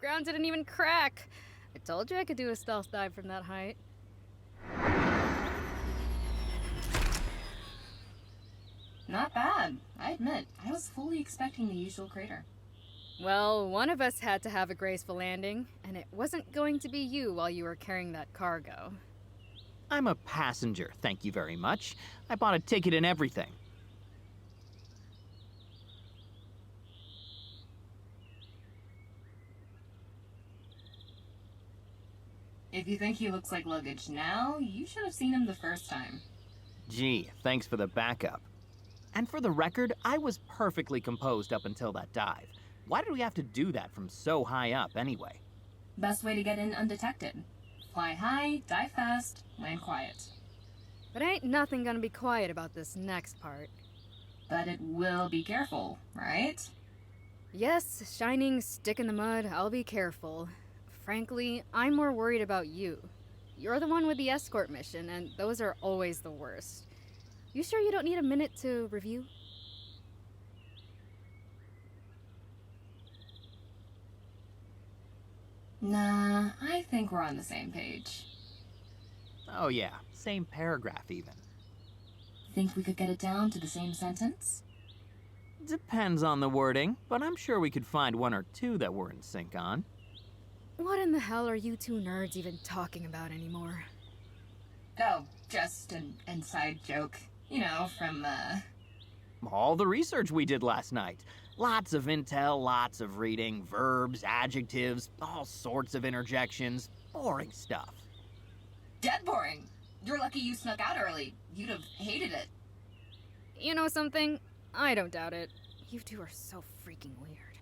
ground didn't even crack. I told you I could do a stealth dive from that height. Not bad. I admit, I was fully expecting the usual crater. Well, one of us had to have a graceful landing, and it wasn't going to be you while you were carrying that cargo. I'm a passenger, thank you very much. I bought a ticket and everything. If you think he looks like luggage now, you should have seen him the first time. Gee, thanks for the backup. And for the record, I was perfectly composed up until that dive. Why did we have to do that from so high up anyway? Best way to get in undetected. Fly high, dive fast, land quiet. But ain't nothing gonna be quiet about this next part. But it will be careful, right? Yes, shining stick in the mud, I'll be careful. Frankly, I'm more worried about you. You're the one with the escort mission, and those are always the worst. You sure you don't need a minute to review? Nah, I think we're on the same page. Oh yeah, same paragraph even. Think we could get it down to the same sentence? Depends on the wording, but I'm sure we could find one or two that we're in sync on. What in the hell are you two nerds even talking about anymore? Oh, just an inside joke. You know, from, All the research we did last night. Lots of intel, lots of reading, verbs, adjectives, all sorts of interjections. Boring stuff. Dead boring. You're lucky you snuck out early. You'd have hated it. You know something? I don't doubt it. You two are so freaking weird.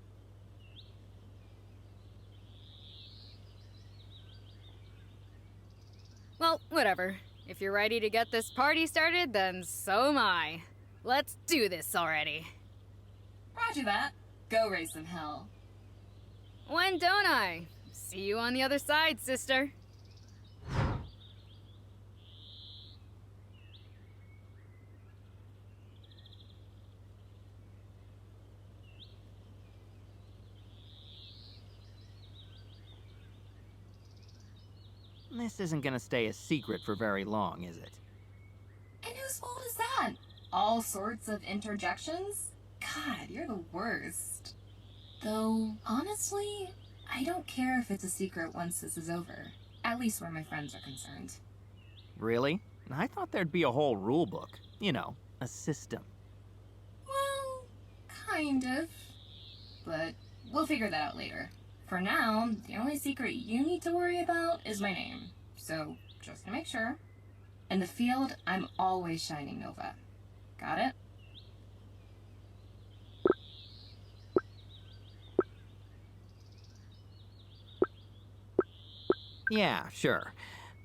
Well, whatever. If you're ready to get this party started, then so am I. Let's do this already. Roger that. Go raise some hell. When don't I? See you on the other side, sister. This isn't gonna stay a secret for very long, is it? And whose fault is that? All sorts of interjections? God, you're the worst. Though, honestly, I don't care if it's a secret once this is over. At least where my friends are concerned. Really? I thought there'd be a whole rule book. You know, a system. Well, kind of. But we'll figure that out later. For now, the only secret you need to worry about is my name. So, just to make sure. In the field, I'm always shining Nova. Got it? Yeah, sure.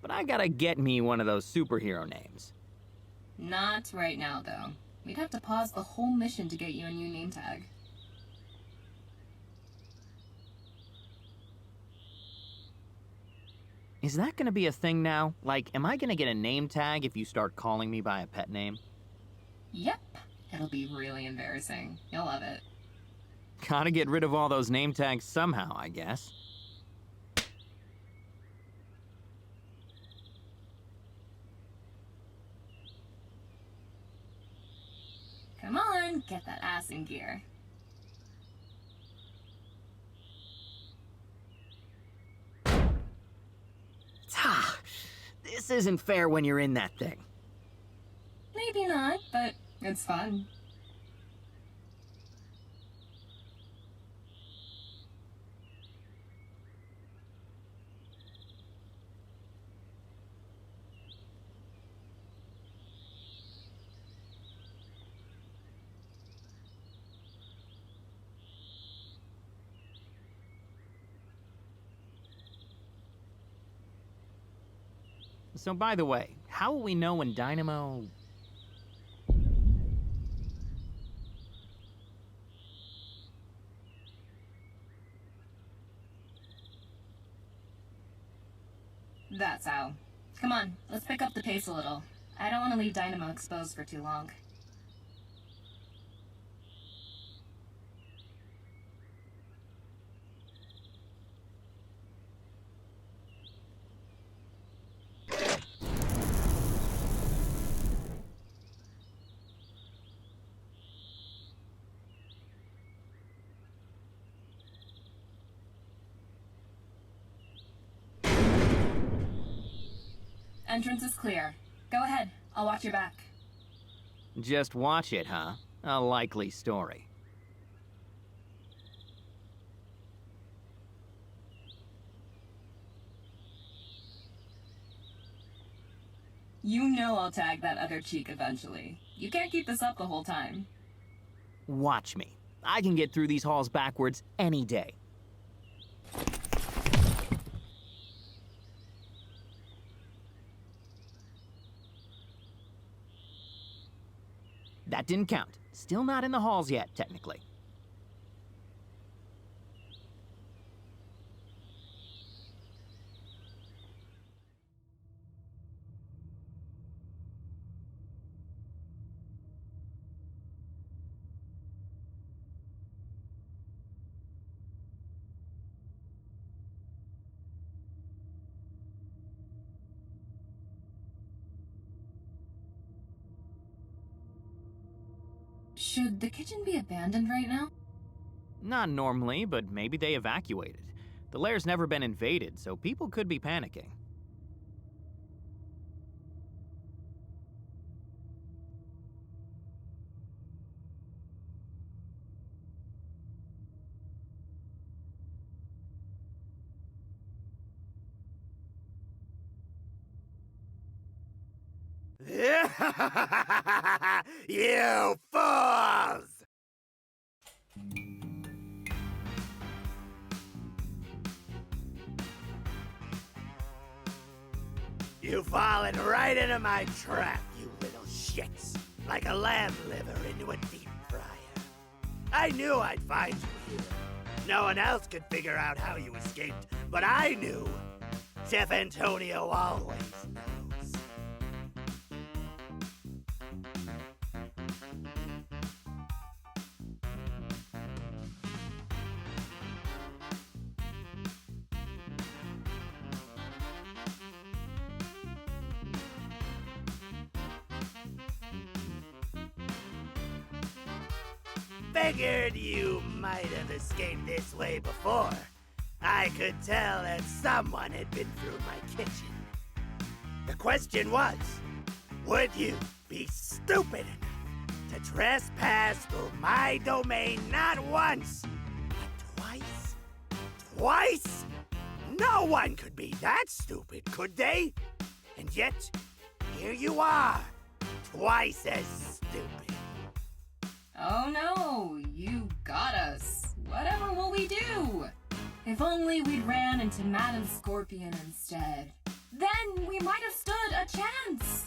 But I gotta get me one of those superhero names. Not right now, though. We'd have to pause the whole mission to get you a new name tag. Is that gonna be a thing now? Like, am I gonna get a name tag if you start calling me by a pet name? Yep. It'll be really embarrassing. You'll love it. Gotta get rid of all those name tags somehow, I guess. Come on, get that ass in gear. Ah, this isn't fair when you're in that thing. Maybe not, but it's fun. So by the way, how will we know when Dynamo... That's how. Come on, let's pick up the pace a little. I don't want to leave Dynamo exposed for too long. Entrance is clear. Go ahead, I'll watch your back. Just watch it, huh? A likely story. You know I'll tag that other cheek eventually. You can't keep this up the whole time. Watch me. I can get through these halls backwards any day. That didn't count. Still not in the halls yet, technically. Should the kitchen be abandoned right now? Not normally, but maybe they evacuated. The lair's never been invaded, so people could be panicking. You fools! You've fallen right into my trap, you little shits. Like a lamb liver into a deep fryer. I knew I'd find you here. No one else could figure out how you escaped, but I knew. Chef Antonio always knows. Figured you might have escaped this way before. I could tell that someone had been through my kitchen. The question was, would you be stupid enough to trespass through my domain not once, but twice? Twice? No one could be that stupid, could they? And yet, here you are, twice as stupid. Oh no, you got us. Whatever will we do? If only we'd ran into Madam Scorpion instead. Then we might have stood a chance.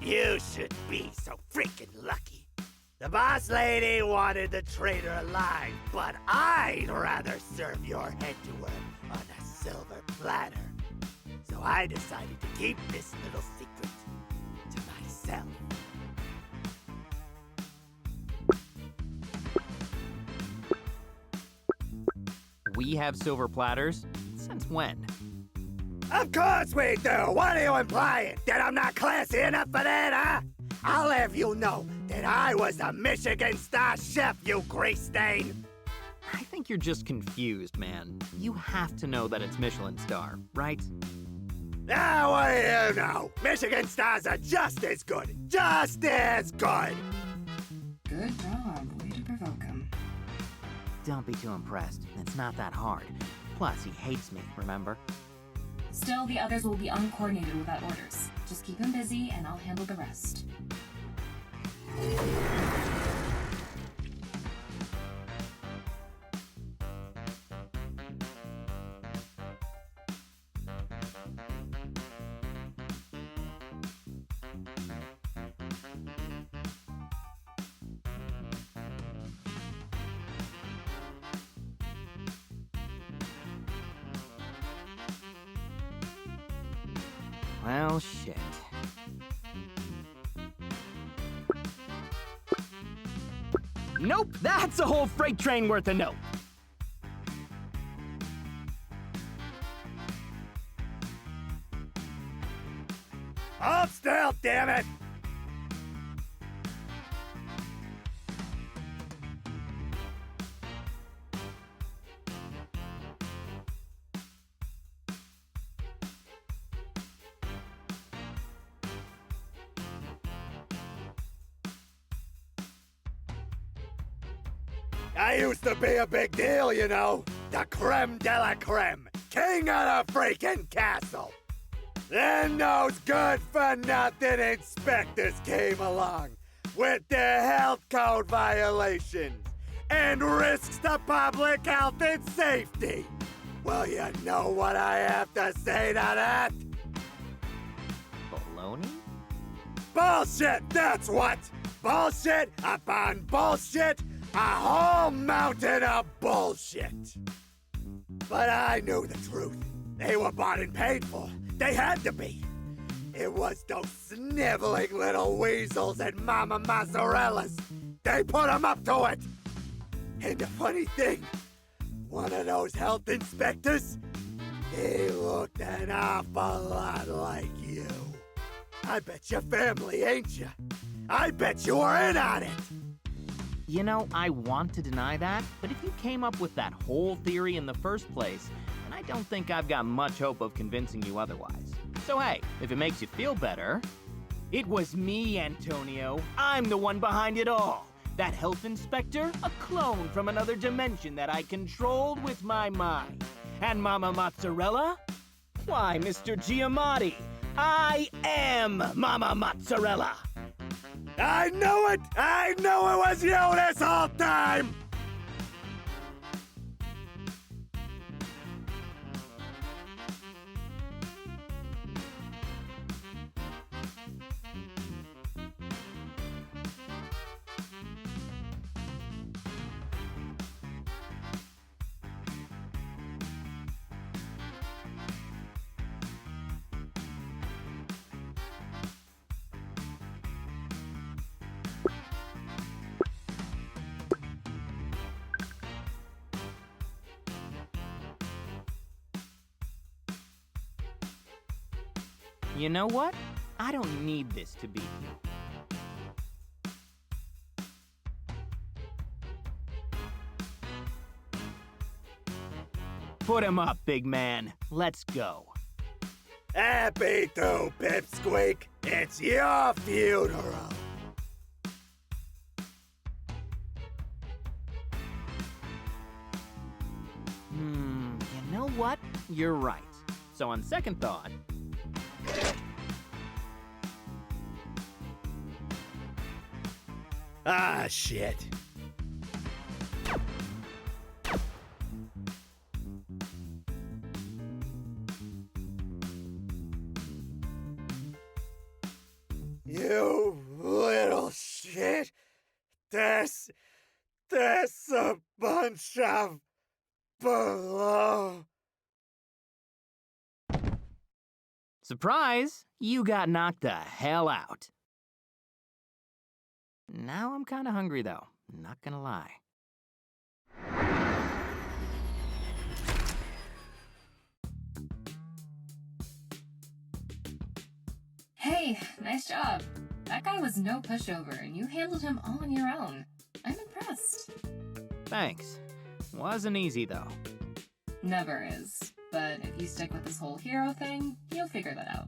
You should be so freaking lucky. The boss lady wanted the traitor alive, but I'd rather serve your head to her on a silver platter. So I decided to keep this little secret to myself. We have silver platters? Since when? Of course we do! What are you implying? That I'm not classy enough for that, huh? I'll have you know that I was a Michigan star chef, you grease stain! I think you're just confused, man. You have to know that it's Michelin star, right? Ah, what do you know? Michigan stars are just as good! Just as good! Good job. Way to provoke him. Don't be too impressed. It's not that hard. Plus, he hates me, remember? Still, the others will be uncoordinated without orders. Just keep him busy, and I'll handle the rest. Well, shit. Nope, that's a whole freight train worth of note. Hold still, damn it! I used to be a big deal, you know. The creme de la creme. King of the freaking castle. Then those good-for-nothing inspectors came along with their health code violations and risks to public health and safety. Well, you know what I have to say to that? Baloney? Bullshit, that's what! Bullshit upon bullshit, a whole mountain of bullshit. But I knew the truth. They were bought and paid for. They had to be. It was those sniveling little weasels at Mama Mozzarella's. They put them up to it. And the funny thing, one of those health inspectors, he looked an awful lot like you. I bet you're family, ain't you? I bet you were in on it. You know, I want to deny that, but if you came up with that whole theory in the first place, then I don't think I've got much hope of convincing you otherwise. So hey, if it makes you feel better, it was me, Antonio. I'm the one behind it all. That health inspector, a clone from another dimension that I controlled with my mind. And Mama Mozzarella? Why, Mr. Giamatti, I am Mama Mozzarella. I knew it! I knew it was you this whole time! You know what? I don't need this to be. Put him up, big man. Let's go. Happy to, Pipsqueak. It's your funeral. You know what? You're right. So on second thought... Ah, shit. You little shit. This a bunch of below. Surprise! You got knocked the hell out. Now I'm kinda hungry though, not gonna lie. Hey, nice job. That guy was no pushover, and you handled him all on your own. I'm impressed. Thanks. Wasn't easy though. Never is. But if you stick with this whole hero thing, you'll figure that out.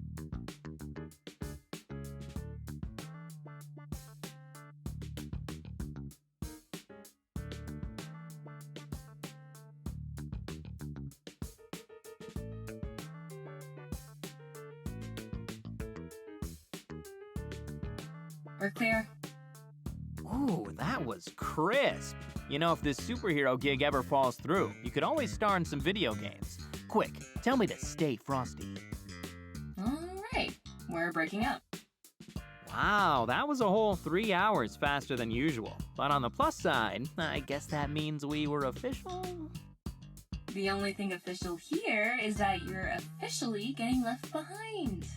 We're clear. Ooh, that was crisp. You know, if this superhero gig ever falls through, you could always star in some video games. Quick, tell me to stay frosty. Alright, we're breaking up. Wow, that was a whole 3 hours faster than usual. But on the plus side, I guess that means we were official? The only thing official here is that you're officially getting left behind.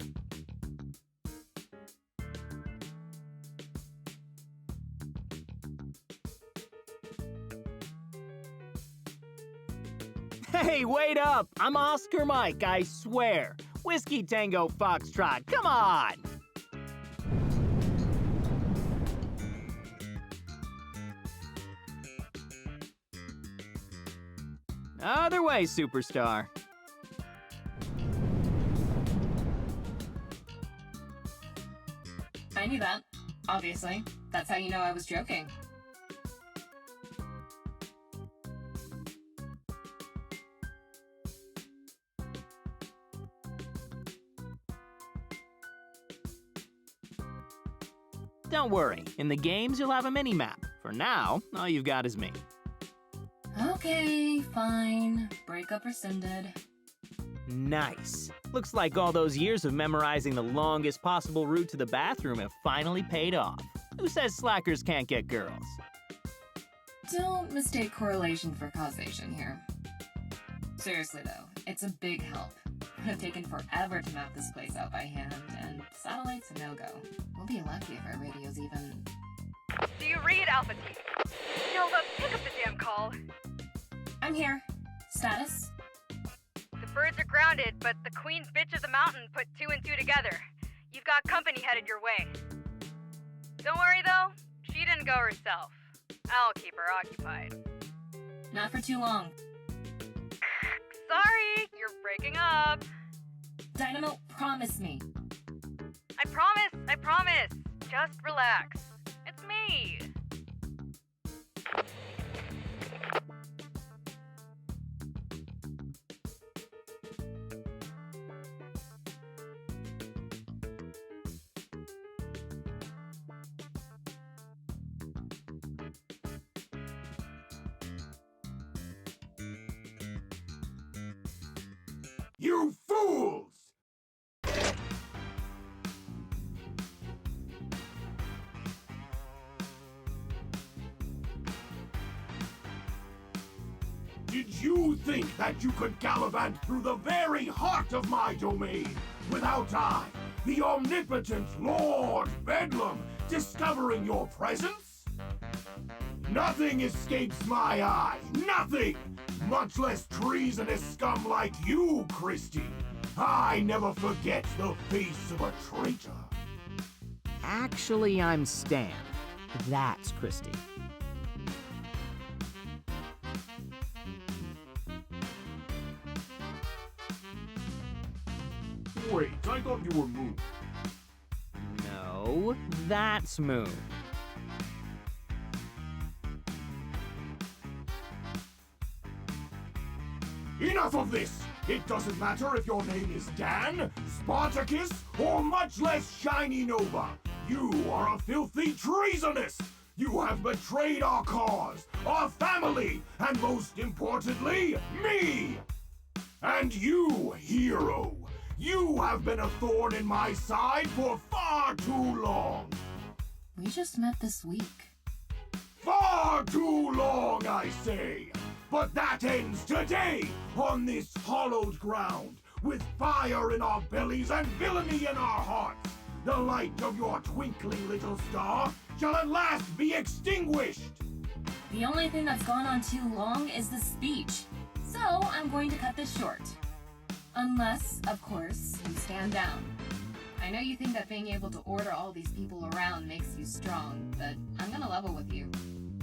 Hey, wait up! I'm Oscar Mike, I swear. Whiskey Tango Foxtrot, come on! Other way, superstar. I knew that, obviously. That's how you know I was joking. Don't worry, in the games you'll have a mini-map. For now, all you've got is me. Okay, fine. Breakup rescinded. Nice. Looks like all those years of memorizing the longest possible route to the bathroom have finally paid off. Who says slackers can't get girls? Don't mistake correlation for causation here. Seriously though, it's a big help. It would have taken forever to map this place out by hand, and satellite's a no-go. We'll be lucky if our radio's even... Do you read Alpha T? Nova, pick up the damn call. I'm here. Status? The birds are grounded, but the queen bitch of the mountain put 2 and 2 together. You've got company headed your way. Don't worry though, she didn't go herself. I'll keep her occupied. Not for too long. Sorry, you're breaking up. Dynamo, promise me. I promise. Just relax. It's me. You fools! Did you think that you could gallivant through the very heart of my domain without I, the omnipotent Lord Bedlam, discovering your presence? Nothing escapes my eye, nothing! Much less treasonous scum like you, Christy. I never forget the face of a traitor. Actually, I'm Stan. That's Christy. Wait, I thought you were Moon. No, that's Moon. Enough of this! It doesn't matter if your name is Dan, Spartacus, or much less Shiny Nova. You are a filthy treasonous! You have betrayed our cause, our family, and most importantly, me! And you, hero, you have been a thorn in my side for far too long! We just met this week. Far too long, I say! But that ends today, on this hallowed ground, with fire in our bellies and villainy in our hearts. The light of your twinkling little star shall at last be extinguished. The only thing that's gone on too long is the speech. So I'm going to cut this short. Unless, of course, you stand down. I know you think that being able to order all these people around makes you strong, but I'm gonna level with you.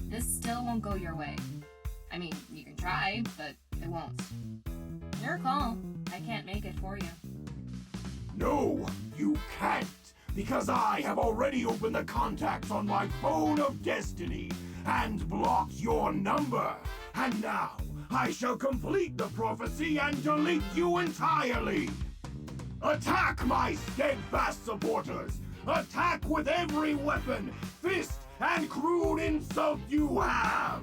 This still won't go your way. I mean, you can try, but it won't. Your call. I can't make it for you. No, you can't, because I have already opened the contacts on my phone of destiny and blocked your number. And now, I shall complete the prophecy and delete you entirely. Attack my steadfast supporters! Attack with every weapon, fist, and crude insult you have!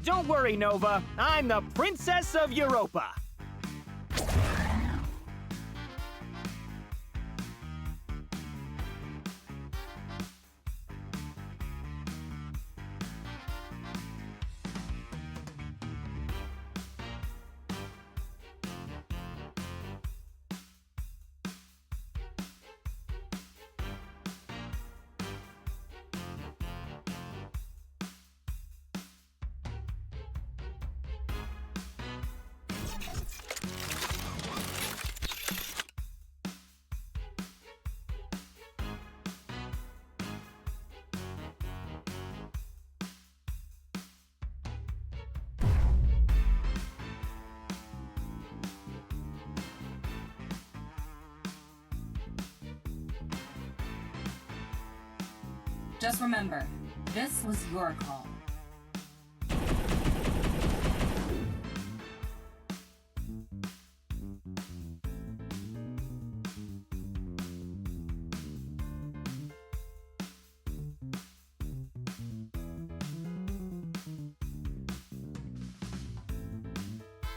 Don't worry, Nova. I'm the Princess of Europa. Just remember, this was your call.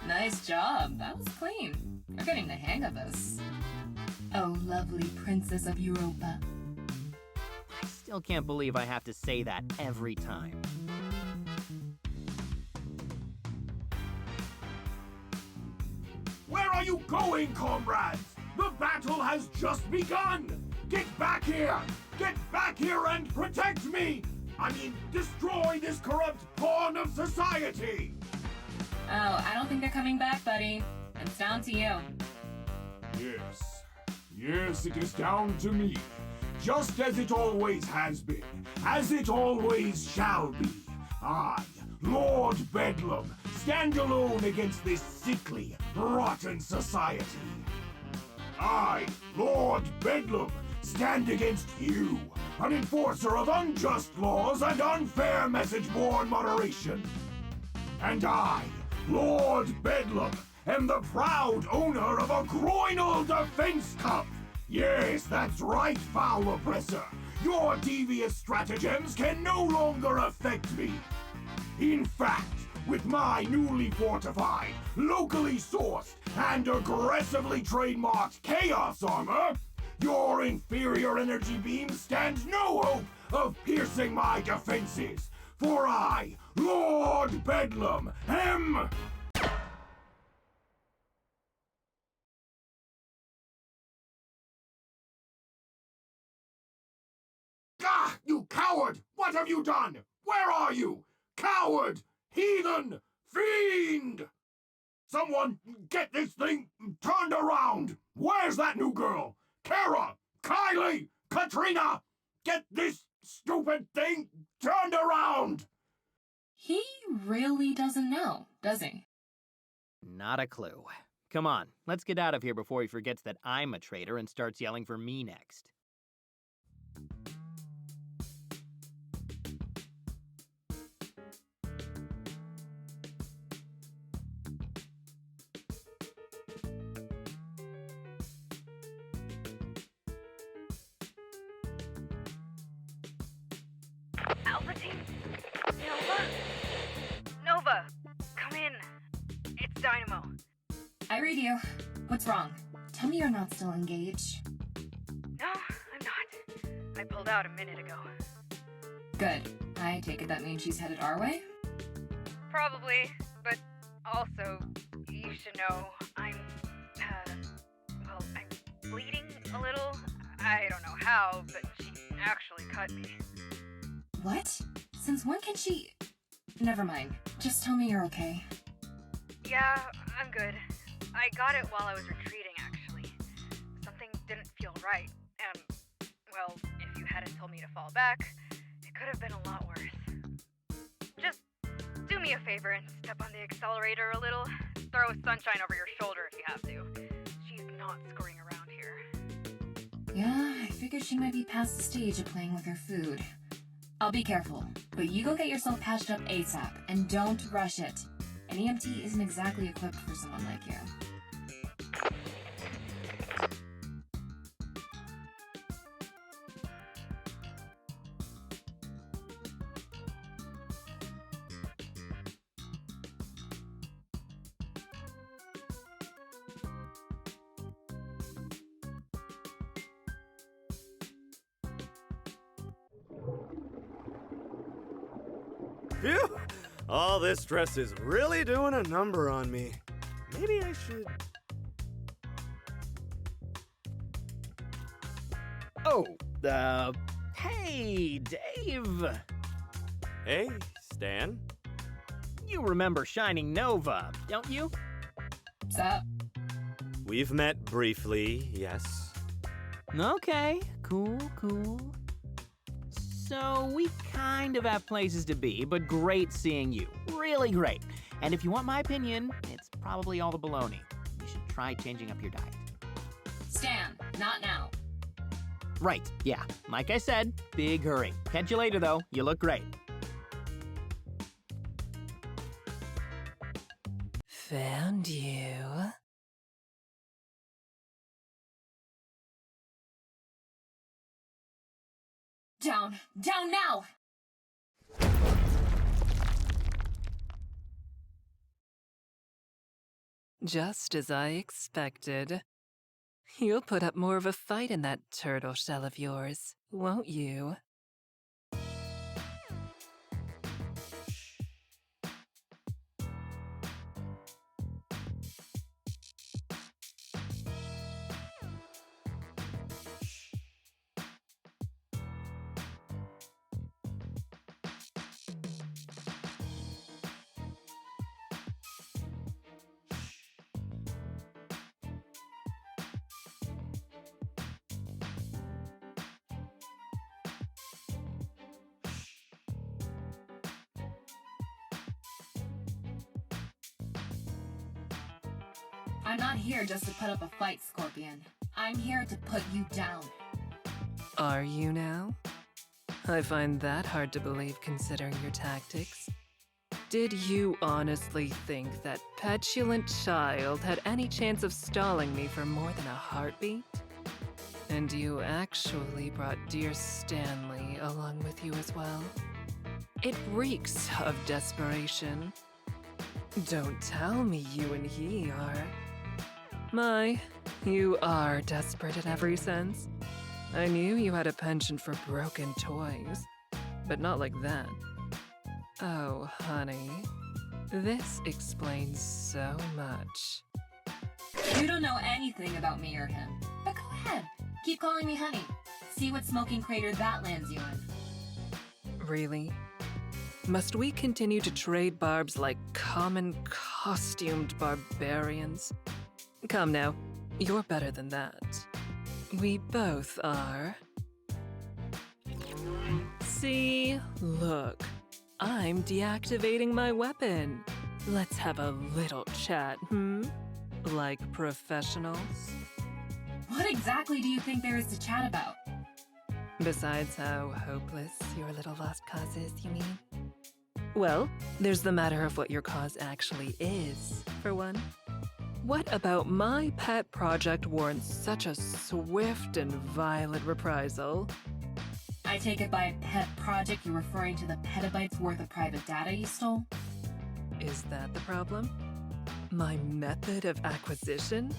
Nice job. That was clean. You're getting the hang of this. Oh, lovely princess of Europa. I still can't believe I have to say that every time. Where are you going, comrades? The battle has just begun! Get back here! Get back here and protect me! I mean, destroy this corrupt pawn of society! Oh, I don't think they're coming back, buddy. It's down to you. Yes. Yes, it is down to me. Just as it always has been. As it always shall be. I, Lord Bedlam, stand alone against this sickly, rotten society. I, Lord Bedlam, stand against you, an enforcer of unjust laws and unfair message-borne moderation. And I, Lord Bedlam, am the proud owner of a groinal defense cup. Yes, that's right, foul oppressor. Your devious stratagems can no longer affect me. In fact, with my newly fortified, locally sourced, and aggressively trademarked Chaos Armor, your inferior energy beam stands no hope of piercing my defenses. For I, Lord Bedlam, am... Ah, you coward! What have you done? Where are you? Coward! Heathen! Fiend! Someone get this thing turned around! Where's that new girl? Kara! Kylie! Katrina! Get this stupid thing turned around! He really doesn't know, does he? Not a clue. Come on, let's get out of here before he forgets that I'm a traitor and starts yelling for me next. Albertine? Nova? Nova! Come in. It's Dynamo. I read you. What's wrong? Tell me you're not still engaged. No, I'm not. I pulled out a minute ago. Good. I take it that means she's headed our way? Probably, but also, you should know I'm bleeding a little. I don't know how, but she actually cut me. What? Since when can she... Never mind. Just tell me you're okay. Yeah, I'm good. I got it while I was retreating, actually. Something didn't feel right, and, well, if you hadn't told me to fall back, it could have been a lot worse. Just do me a favor and step on the accelerator a little. Throw Sunshine over your shoulder if you have to. She's not screwing around here. Yeah, I figured she might be past the stage of playing with her food. I'll be careful, but you go get yourself patched up ASAP, and don't rush it. An EMT isn't exactly equipped for someone like you. Phew! All this stress is really doing a number on me. Maybe I should... Oh, hey, Dave! Hey, Stan? You remember Shining Nova, don't you? Sup? We've met briefly, yes. Okay, cool. So, we kind of have places to be, but great seeing you. Really great. And if you want my opinion, it's probably all the baloney. You should try changing up your diet. Stan, not now. Right, yeah. Like I said, big hurry. Catch you later, though. You look great. Found you. Down! Down now! Just as I expected. You'll put up more of a fight in that turtle shell of yours, won't you? I'm not here just to put up a fight, Scorpion. I'm here to put you down. Are you now? I find that hard to believe considering your tactics. Did you honestly think that petulant child had any chance of stalling me for more than a heartbeat? And you actually brought dear Stanley along with you as well? It reeks of desperation. Don't tell me you and he are. My, you are desperate in every sense. I knew you had a penchant for broken toys, but not like that. Oh, honey, this explains so much. You don't know anything about me or him. But go ahead. Keep calling me honey. See what smoking crater that lands you in. Really? Must we continue to trade barbs like common costumed barbarians? Come now, you're better than that. We both are. See, look, I'm deactivating my weapon. Let's have a little chat, Like professionals? What exactly do you think there is to chat about? Besides how hopeless your little lost cause is, you mean? Well, there's the matter of what your cause actually is, for one. What about my pet project warrants such a swift and violent reprisal? I take it by pet project you're referring to the petabytes worth of private data you stole? Is that the problem? My method of acquisition?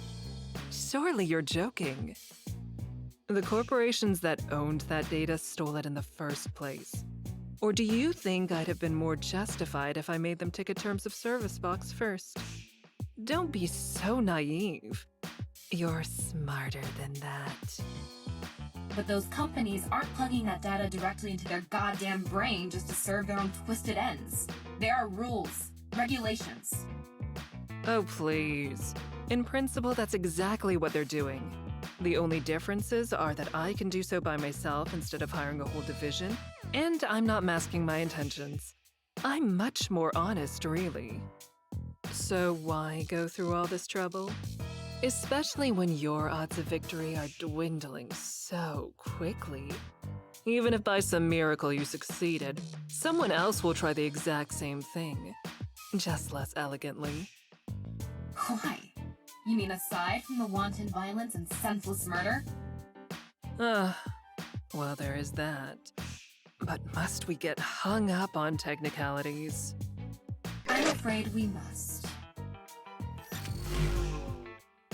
Surely you're joking. The corporations that owned that data stole it in the first place. Or do you think I'd have been more justified if I made them tick a terms of service box first? Don't be so naive. You're smarter than that. But those companies aren't plugging that data directly into their goddamn brain just to serve their own twisted ends. There are rules, regulations. Oh, please. In principle, that's exactly what they're doing. The only differences are that I can do so by myself instead of hiring a whole division, and I'm not masking my intentions. I'm much more honest, really. So why go through all this trouble? Especially when your odds of victory are dwindling so quickly. Even if by some miracle you succeeded, someone else will try the exact same thing. Just less elegantly. Why? You mean aside from the wanton violence and senseless murder? Well, there is that. But must we get hung up on technicalities? I'm afraid we must.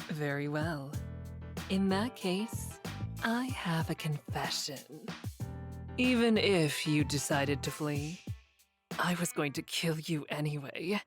Very well. In that case, I have a confession. Even if you decided to flee, I was going to kill you anyway.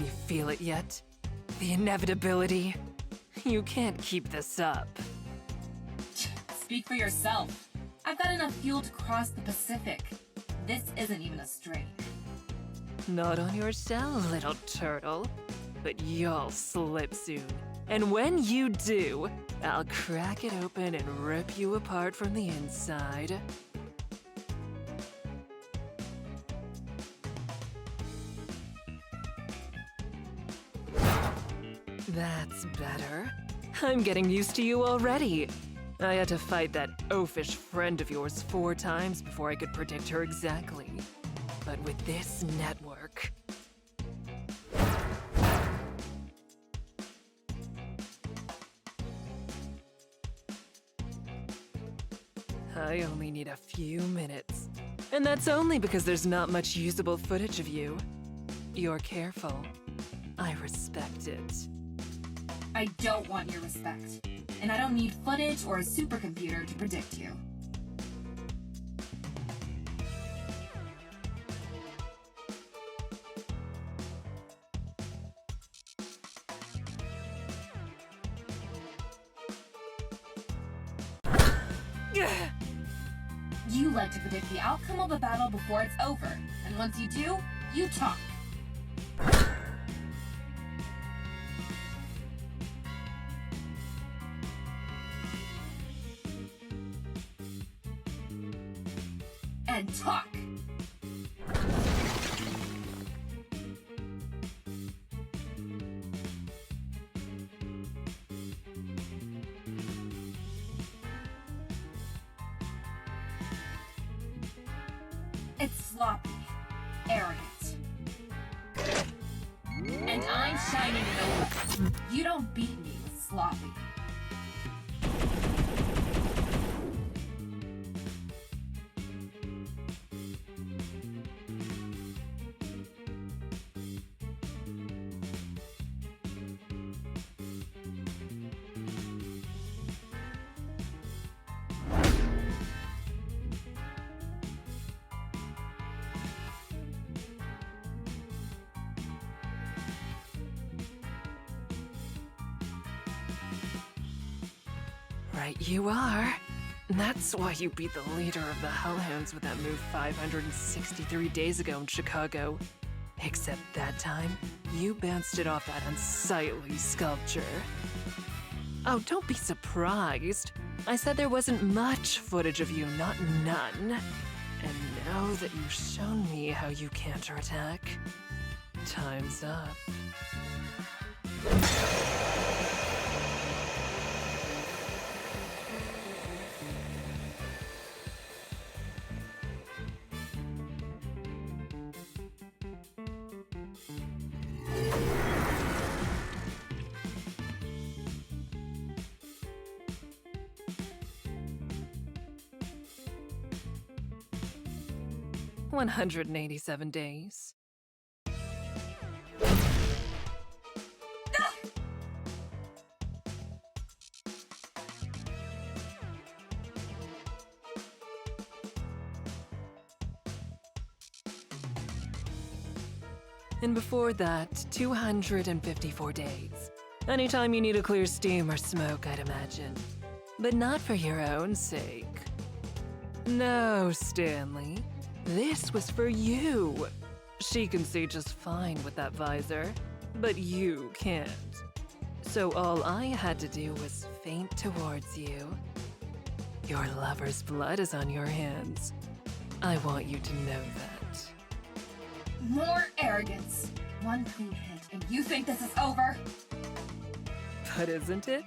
Can you feel it yet? The inevitability? You can't keep this up. Speak for yourself. I've got enough fuel to cross the Pacific. This isn't even a strain. Not on your shell, little turtle. But you'll slip soon. And when you do, I'll crack it open and rip you apart from the inside. That's better. I'm getting used to you already. I had to fight that oafish friend of yours 4 times before I could predict her exactly. But with this network... I only need a few minutes. And that's only because there's not much usable footage of you. You're careful. I respect it. I don't want your respect. And I don't need footage or a supercomputer to predict you. You like to predict the outcome of a battle before it's over. And once you do, you talk. And talk. It's sloppy, arrogant. And I'm shining no less. You don't beat me with sloppy. Right you are. That's why you beat the leader of the Hellhounds with that move 563 days ago in Chicago. Except that time, you bounced it off that unsightly sculpture. Oh, don't be surprised. I said there wasn't much footage of you, not none. And now that you've shown me how you counterattack, time's up. $187 days. And before that, 254 days. Anytime you need to clear steam or smoke, I'd imagine. But not for your own sake. No, Stanley. This was for you. She can see just fine with that visor, but you can't. So all I had to do was faint towards you. Your lover's blood is on your hands. I want you to know that. More arrogance. One clean hit, and you think this is over? But isn't it?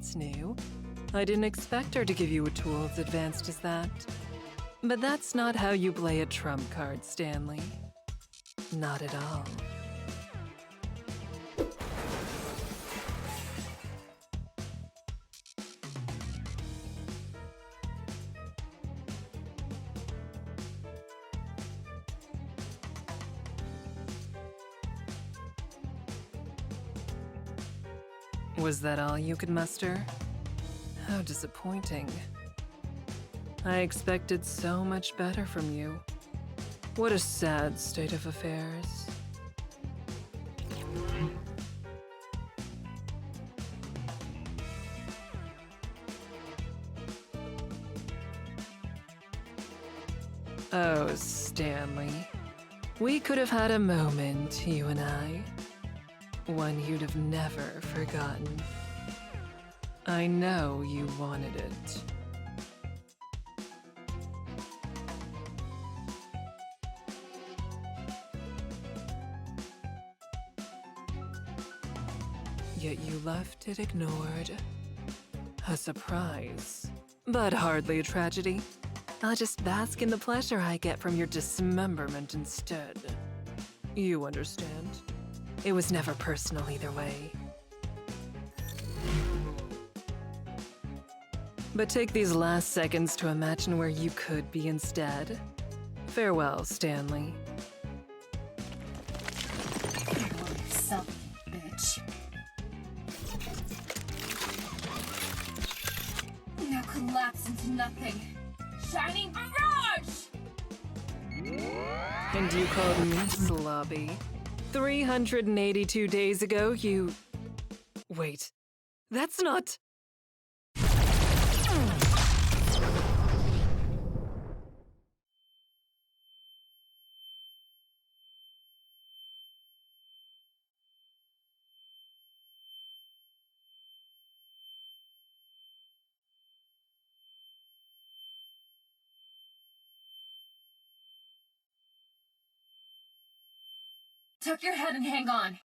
that's new. I didn't expect her to give you a tool as advanced as that. But that's not how you play a trump card, Stanley. Not at all. Was that all you could muster? How disappointing. I expected so much better from you. What a sad state of affairs. Oh, Stanley. We could have had a moment, you and I. One you'd have never forgotten. I know you wanted it. Yet you left it ignored. A surprise, but hardly a tragedy. I'll just bask in the pleasure I get from your dismemberment instead. You understand? It was never personal either way. But take these last seconds to imagine where you could be instead. Farewell, Stanley. Farewell yourself, bitch. Now collapse into nothing. Shining mirage! And you called me slobby. 382 days ago, you... Wait. That's not... Tuck your head and hang on.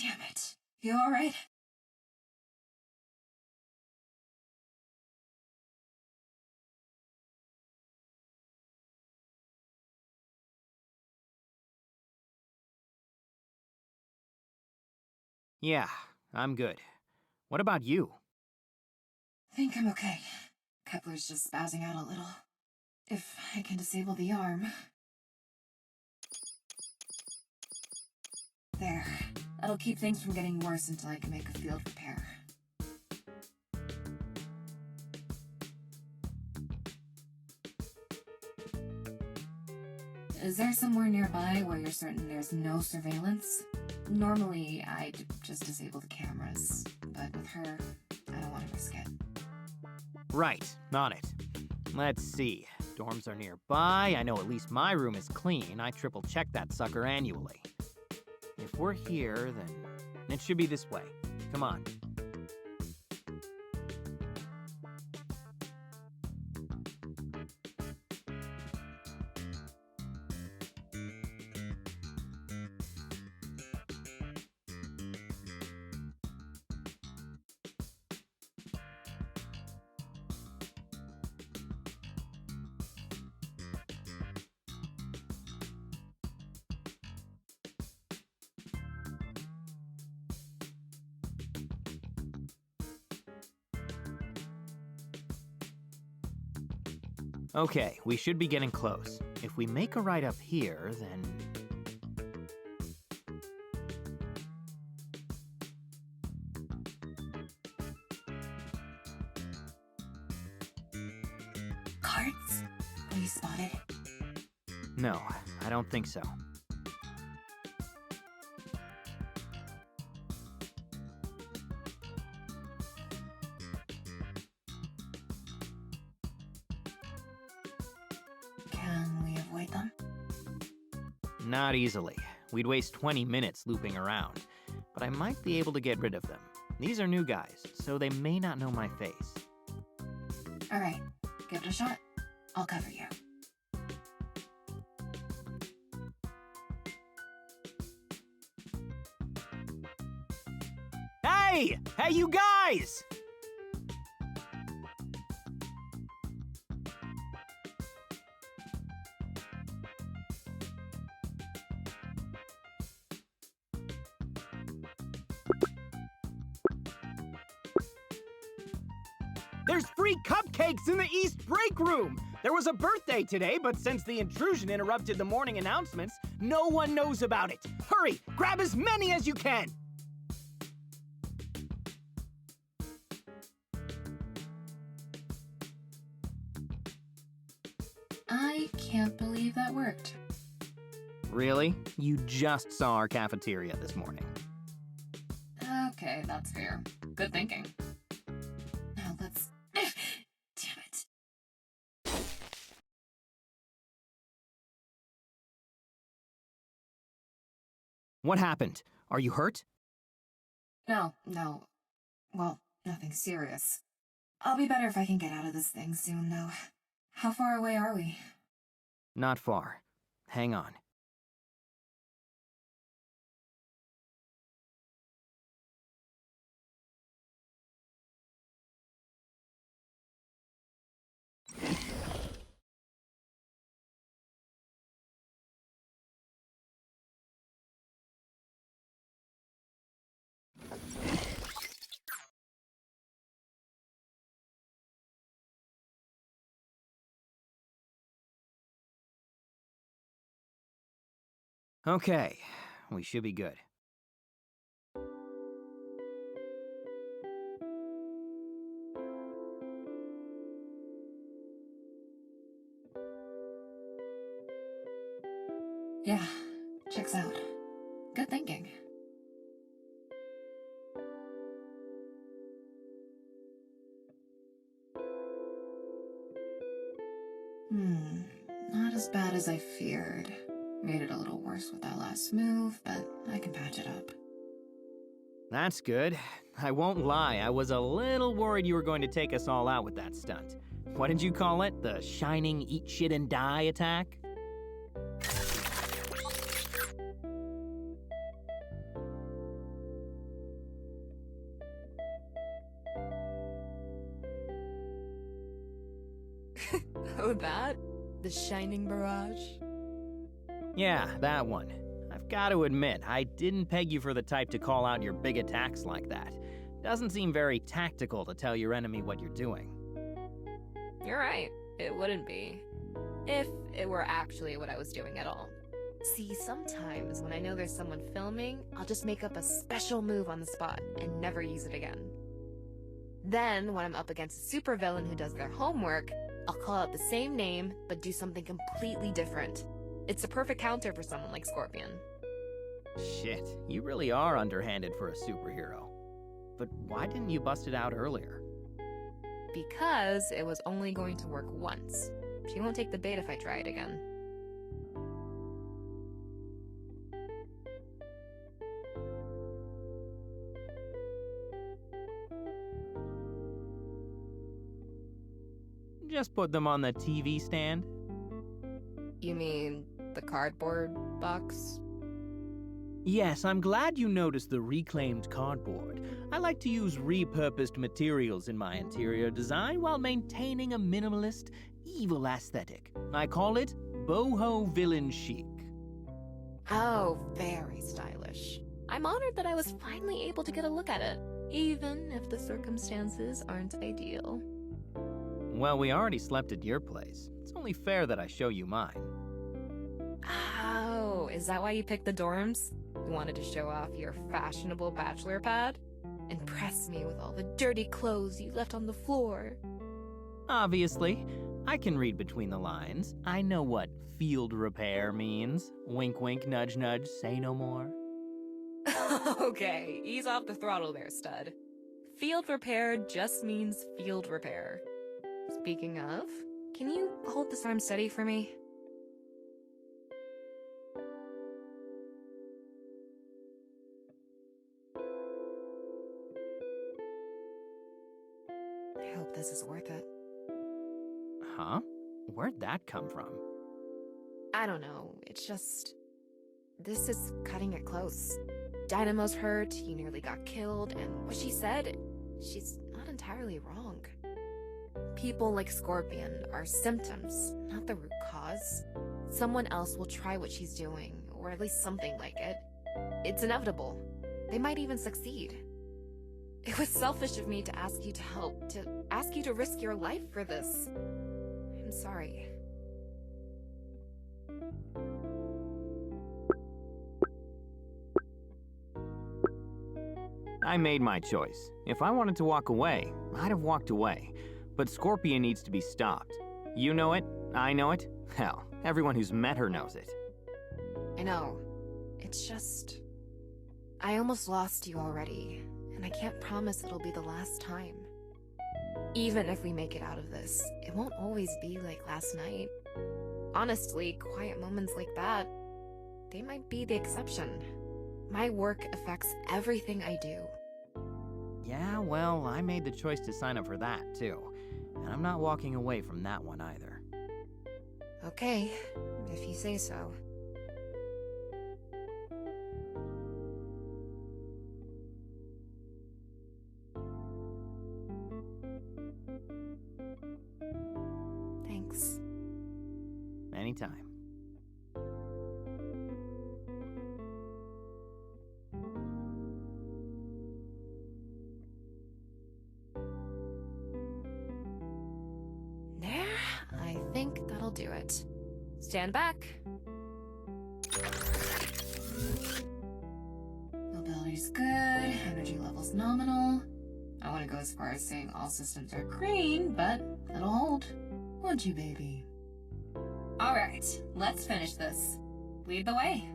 Damn it. You alright? Yeah, I'm good. What about you? I think I'm okay. Kepler's just spazzing out a little. If I can disable the arm. There. That'll keep things from getting worse until I can make a field repair. Is there somewhere nearby where you're certain there's no surveillance? Normally, I'd just disable the cameras, but with her, I don't want to risk it. Right, on it. Let's see. Dorms are nearby. I know at least my room is clean. I triple-check that sucker annually. If we're here, then it should be this way. Come on. Okay, we should be getting close. If we make a right up here, then... Carts? Are you spotted? No, I don't think so. avoid them? Not easily. We'd waste 20 minutes looping around. But I might be able to get rid of them. These are new guys, so they may not know my face. Alright, give it a shot. I'll cover you. Hey! Hey, you guys! There's free cupcakes in the East Break Room! There was a birthday today, but since the intrusion interrupted the morning announcements, no one knows about it. Hurry, grab as many as you can! I can't believe that worked. Really? You just saw our cafeteria this morning. Okay, that's fair. Good thinking. Now let's... Damn it. What happened? Are you hurt? No. Well, nothing serious. I'll be better if I can get out of this thing soon, though. How far away are we? Not far. Hang on. Okay, we should be good. Yeah, checks out. Good thinking. Not as bad as I feared. Made it a little worse with that last move, but I can patch it up. That's good. I won't lie, I was a little worried you were going to take us all out with that stunt. What did you call it? The shining eat shit and die attack? Oh, that? The shining barrage? Yeah, that one. I've got to admit, I didn't peg you for the type to call out your big attacks like that. Doesn't seem very tactical to tell your enemy what you're doing. You're right. It wouldn't be. If it were actually what I was doing at all. See, sometimes when I know there's someone filming, I'll just make up a special move on the spot and never use it again. Then, when I'm up against a supervillain who does their homework, I'll call out the same name, but do something completely different. It's a perfect counter for someone like Scorpion. Shit, you really are underhanded for a superhero. But why didn't you bust it out earlier? Because it was only going to work once. She won't take the bait if I try it again. Just put them on the TV stand? You mean the cardboard box? Yes, I'm glad you noticed the reclaimed cardboard. I like to use repurposed materials in my interior design while maintaining a minimalist, evil aesthetic. I call it boho villain chic. Oh, very stylish. I'm honored that I was finally able to get a look at it, even if the circumstances aren't ideal. Well, we already slept at your place. It's only fair that I show you mine. Oh, is that why you picked the dorms? You wanted to show off your fashionable bachelor pad? Impress me with all the dirty clothes you left on the floor. Obviously, I can read between the lines. I know what field repair means. Wink, wink, nudge, nudge, say no more. Okay, ease off the throttle there, stud. Field repair just means field repair. Speaking of, can you hold this arm steady for me? this is worth it. Huh? Where'd that come from? I don't know, it's just... This is cutting it close. Dynamo's hurt, you nearly got killed, and what she said, she's not entirely wrong. People like Scorpion are symptoms, not the root cause. Someone else will try what she's doing, or at least something like it. It's inevitable. They might even succeed. It was selfish of me to ask you to help, to ask you to risk your life for this. I'm sorry. I made my choice. If I wanted to walk away, I'd have walked away. But Scorpion needs to be stopped. You know it, I know it. Hell, everyone who's met her knows it. I know. It's just... I almost lost you already, and I can't promise it'll be the last time. Even if we make it out of this, it won't always be like last night. Honestly, quiet moments like that, they might be the exception. My work affects everything I do. Yeah, well, I made the choice to sign up for that, too. And I'm not walking away from that one either. Okay, if you say so. Thanks. Anytime. There, I think that'll do it. Stand back. Mobility's good, energy level's nominal. I want to go as far as saying all systems are green, but that'll hold. Won't you, baby? Alright, let's finish this. Lead the way.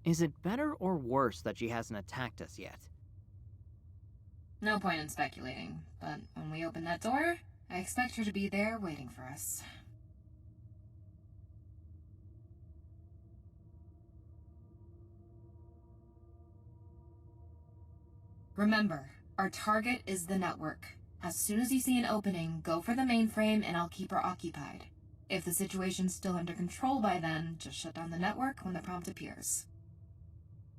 Is it better or worse that she hasn't attacked us yet? No point in speculating, but when we open that door, I expect her to be there waiting for us. Remember, our target is the network. As soon as you see an opening, go for the mainframe and I'll keep her occupied. If the situation's still under control by then, just shut down the network when the prompt appears.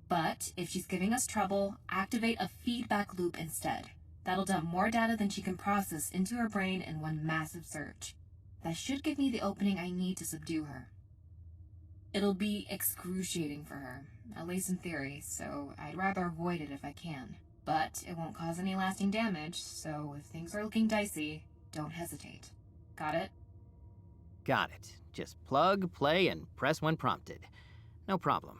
But if she's giving us trouble, activate a feedback loop instead. That'll dump more data than she can process into her brain in one massive surge. That should give me the opening I need to subdue her. It'll be excruciating for her, at least in theory, so I'd rather avoid it if I can. But it won't cause any lasting damage, so if things are looking dicey, don't hesitate. Got it? Got it. Just plug, play, and press when prompted. No problem.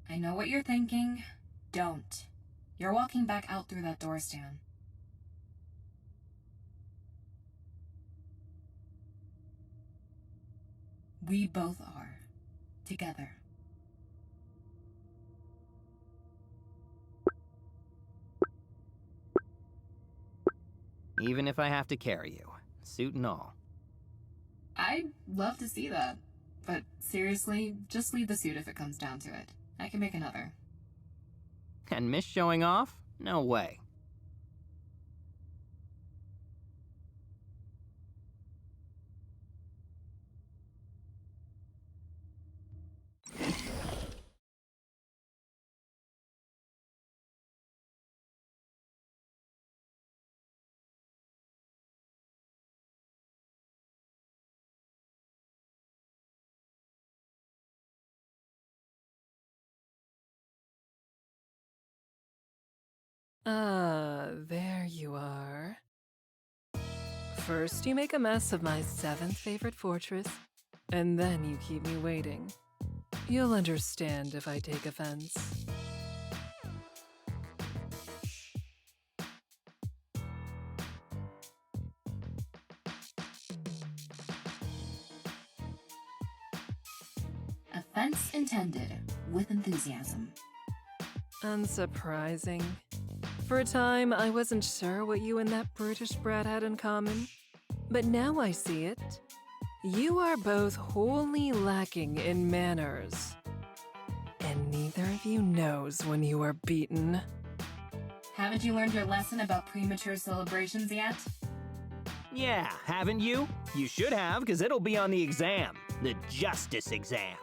I know what you're thinking. Don't. You're walking back out through that door, Stan. We both are. Together. Even if I have to carry you, suit and all. I'd love to see that. But seriously, just leave the suit if it comes down to it. I can make another. And miss showing off? No way. Ah, there you are. First, you make a mess of my 7th favorite fortress, and then you keep me waiting. You'll understand if I take offense. Offense intended, with enthusiasm. Unsurprising. For a time, I wasn't sure what you and that brutish brat had in common, but now I see it. You are both wholly lacking in manners. And neither of you knows when you are beaten. Haven't you learned your lesson about premature celebrations yet? Yeah, haven't you? You should have, because it'll be on the exam. The justice exam.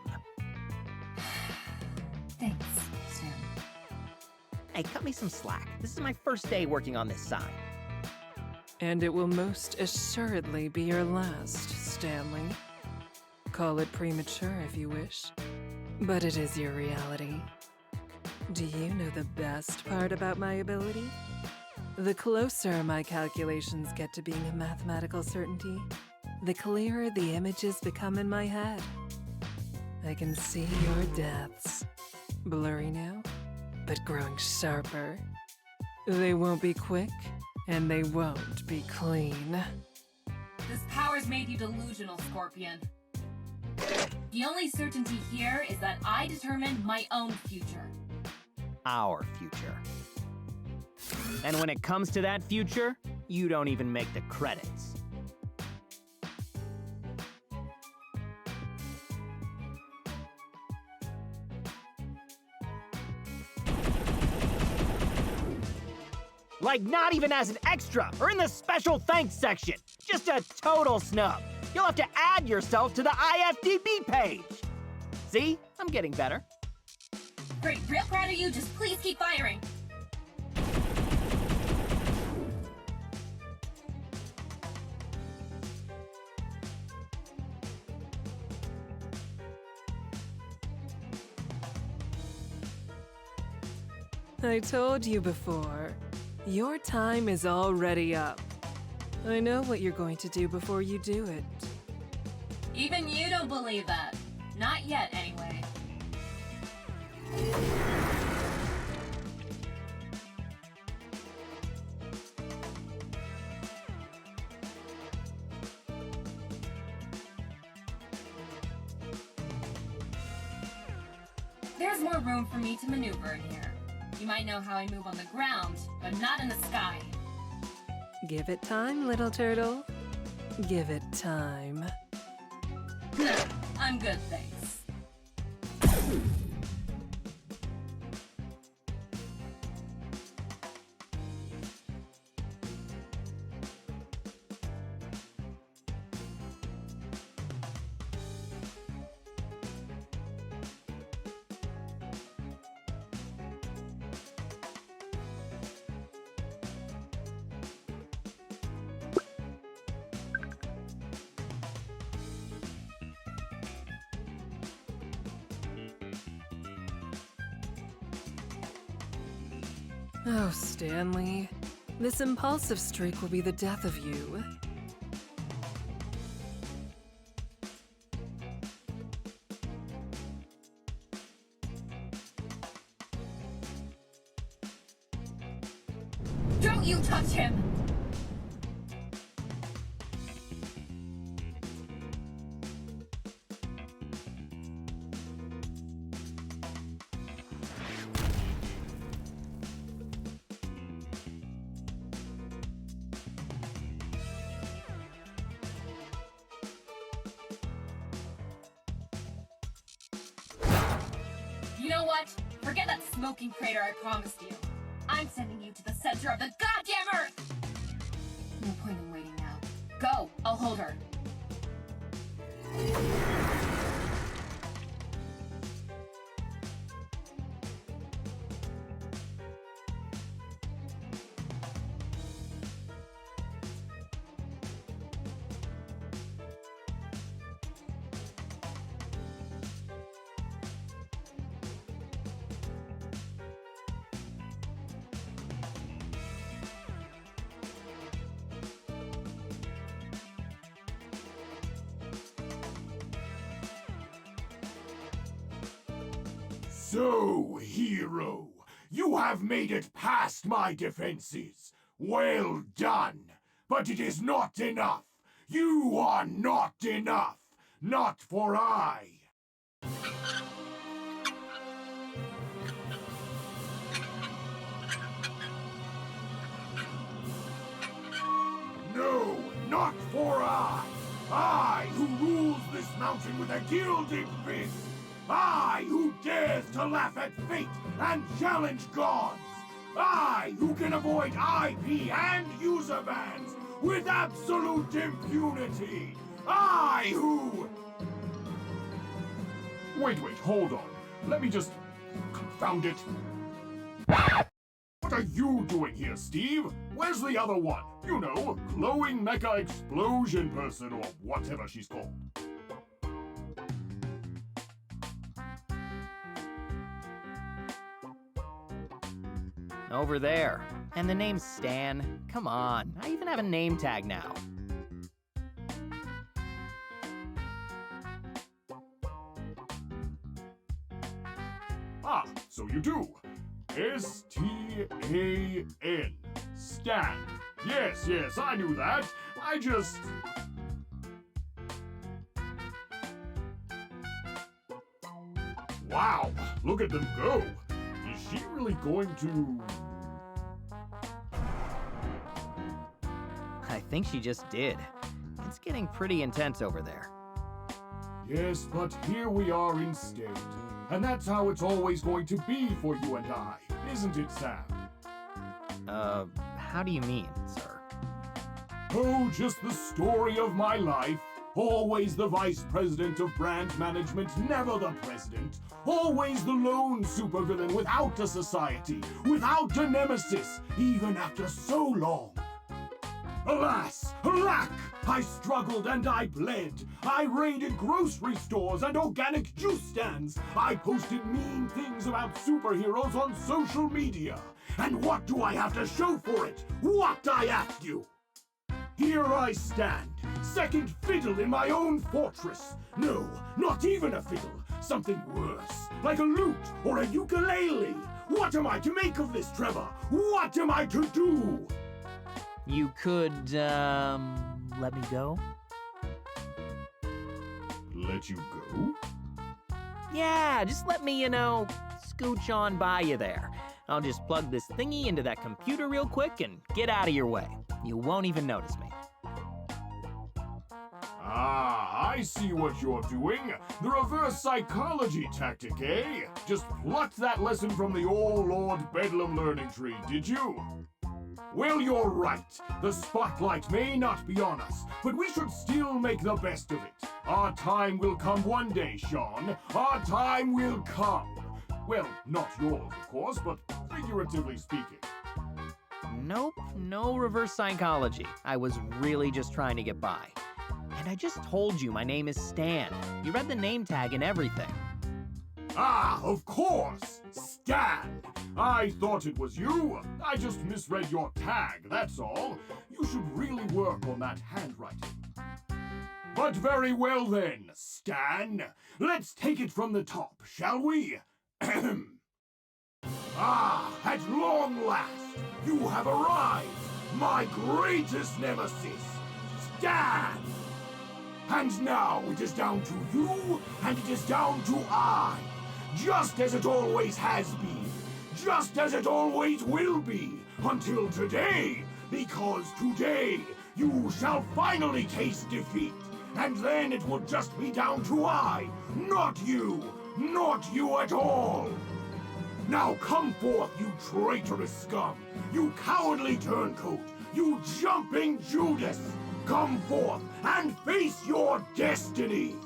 Thanks, Sam. Hey, cut me some slack. This is my first day working on this sign. And it will most assuredly be your last, Stanley. Call it premature if you wish, but it is your reality. Do you know the best part about my ability? The closer my calculations get to being a mathematical certainty, the clearer the images become in my head. I can see your deaths. Blurry now, but growing sharper. They won't be quick, and they won't be clean. This power's made you delusional, Scorpion. The only certainty here is that I determine my own future. Our future. And when it comes to that future, you don't even make the credits. Like not even as an extra or in the special thanks section. Just a total snub. You'll have to add yourself to the IFTB page. See? I'm getting better. Great, real proud of you, just please keep firing. I told you before, your time is already up. I know what you're going to do before you do it. Even you don't believe that. Not yet, anyway. There's more room for me to maneuver in here. You might know how I move on the ground, but not in the sky. Give it time, little turtle. Give it time. I'm good, thanks. Oh, Stanley. This impulsive streak will be the death of you. Don't you touch him! You know what? Forget that smoking crater I promised you. I'm sending you to the center of the goddamn Earth! No point in waiting now. Go! I'll hold her. So, hero, you have made it past my defenses. Well done. But it is not enough. You are not enough. Not for I. No, not for I. I who rules this mountain with a gilded fist. I who dares to laugh at fate and challenge gods. I who can avoid IP and user bans with absolute impunity. I who... Wait, hold on. Let me just... Confound it. What are you doing here, Steve? Where's the other one? You know, glowing mecha explosion person or whatever she's called. Over there. And the name's Stan. Come on, I even have a name tag now. Ah, so you do. S-T-A-N. Stan. Yes, I knew that. I just... Wow, look at them go. Is she really going to... I think she just did. It's getting pretty intense over there. Yes, but here we are instead. And that's how it's always going to be for you and I, isn't it, Sam? How do you mean, sir? Oh, just the story of my life. Always the vice president of brand management, never the president. Always the lone supervillain without a society, without a nemesis, even after so long. Alas, alack! I struggled and I bled. I raided grocery stores and organic juice stands. I posted mean things about superheroes on social media. And what do I have to show for it? What, I ask you? Here I stand, second fiddle in my own fortress. No, not even a fiddle. Something worse, like a lute or a ukulele. What am I to make of this, Trevor? What am I to do? You could, let me go? Let you go? Yeah, just let me, scooch on by you there. I'll just plug this thingy into that computer real quick and get out of your way. You won't even notice me. Ah, I see what you're doing. The reverse psychology tactic, eh? Just plucked that lesson from the old Lord Bedlam learning tree, did you? Well, you're right. The spotlight may not be on us, but we should still make the best of it. Our time will come one day, Sean. Our time will come. Well, not yours, of course, but figuratively speaking. Nope, no reverse psychology. I was really just trying to get by. And I just told you my name is Stan. You read the name tag and everything. Ah, of course! Stan! I thought it was you. I just misread your tag, that's all. You should really work on that handwriting. But very well then, Stan. Let's take it from the top, shall we? Ah, at long last, you have arrived, my greatest nemesis, Stan! And now it is down to you, and it is down to I, just as it always has been, just as it always will be, until today, because today you shall finally taste defeat, and then it will just be down to I, not you at all! Now come forth, you traitorous scum! You cowardly turncoat! You jumping Judas! Come forth and face your destiny!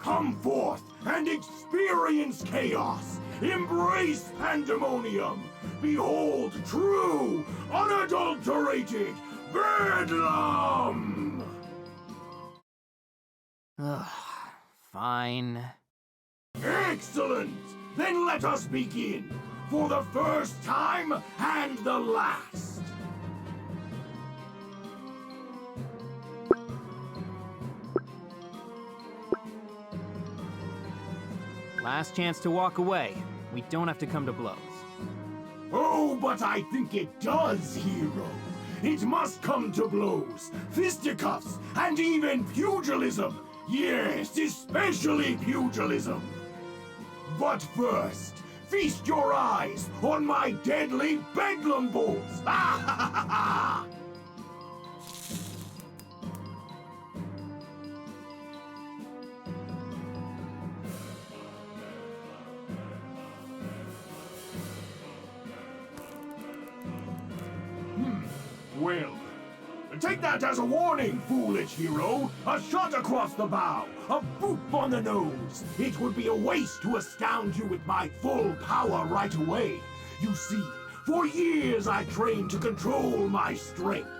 Come forth and experience chaos! Embrace pandemonium! Behold true, unadulterated bedlam! Ugh, fine. Excellent! Then let us begin, for the first time and the last. Last chance to walk away. We don't have to come to blows. Oh, but I think it does, hero. It must come to blows, fisticuffs, and even pugilism. Yes, especially pugilism. But first, feast your eyes on my deadly bedlam balls. Ha ha ha ha! Well, take that as a warning, foolish hero. A shot across the bow, a boop on the nose. It would be a waste to astound you with my full power right away. You see, for years I trained to control my strength.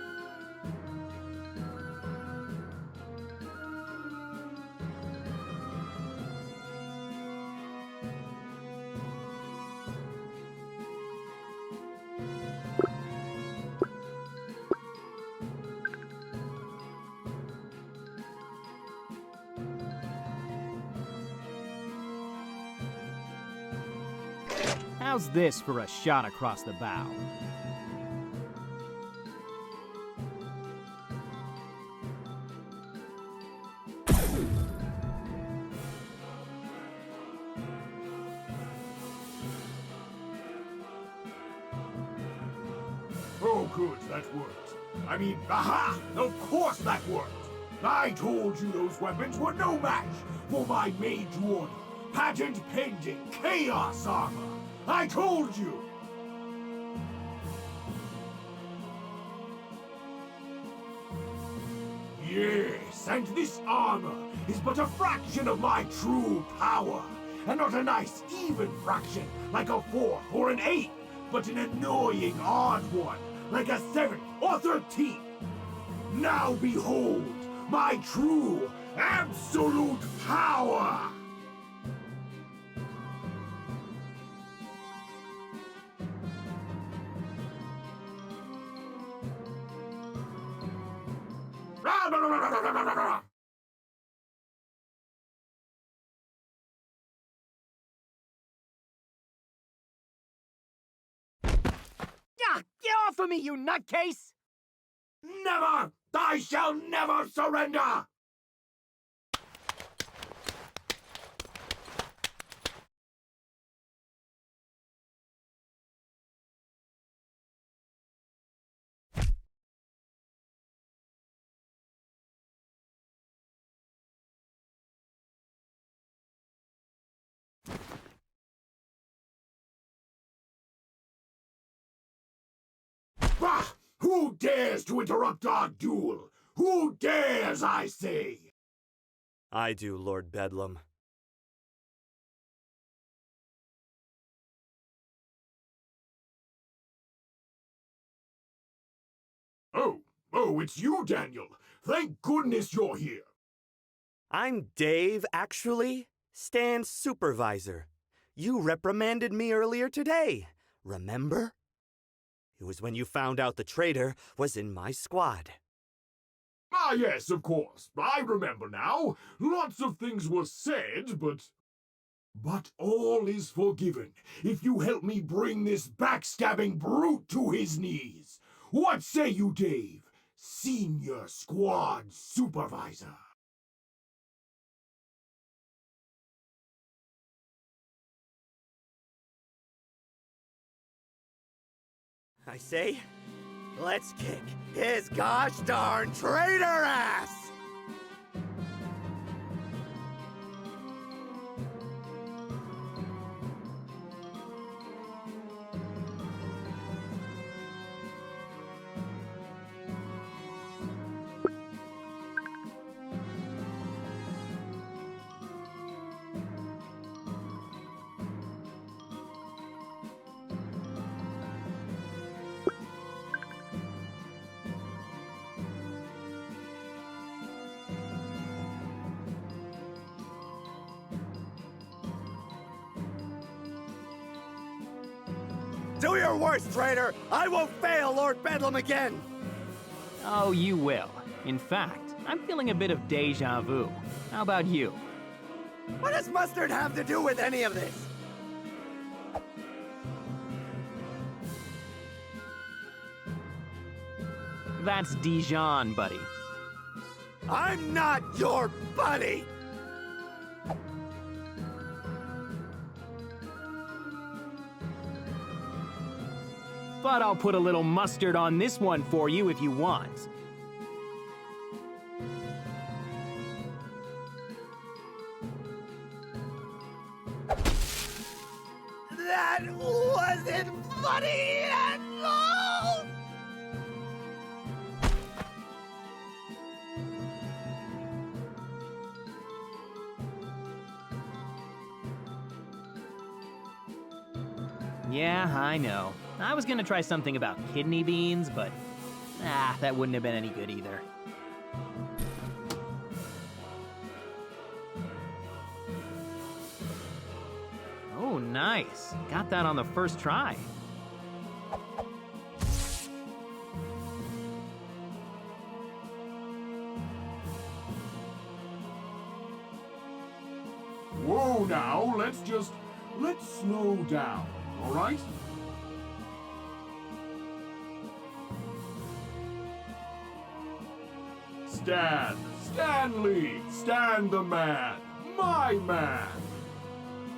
How's this for a shot across the bow? Oh, good, that worked. I mean, aha! Of course that worked! I told you those weapons were no match for my Mage Warning, patent-pending Chaos Armor! I told you! Yes, and this armor is but a fraction of my true power, and not a nice even fraction like a 4th or an 8th, but an annoying odd one like a 7th or 13th. Now behold my true, absolute power! Get off of me, you nutcase! Never! I shall never surrender! Bah! Who dares to interrupt our duel? Who dares, I say? I do, Lord Bedlam. Oh, it's you, Daniel. Thank goodness you're here. I'm Dave, actually. Stan's supervisor. You reprimanded me earlier today, remember? It was when you found out the traitor was in my squad. Ah, yes, of course. I remember now. Lots of things were said, But all is forgiven if you help me bring this backstabbing brute to his knees. What say you, Dave? Senior Squad Supervisor. I say, let's kick his gosh darn traitor ass! Do your worst, traitor! I won't fail Lord Bedlam again! Oh, you will. In fact, I'm feeling a bit of deja vu. How about you? What does mustard have to do with any of this? That's Dijon, buddy. I'm not your buddy! But I'll put a little mustard on this one for you if you want. That wasn't funny at all! Yeah, I know. I was gonna try something about kidney beans, but that wouldn't have been any good either. Oh, nice. Got that on the first try. Whoa now, let's slow down, all right? Stanley, Stan the man, my man.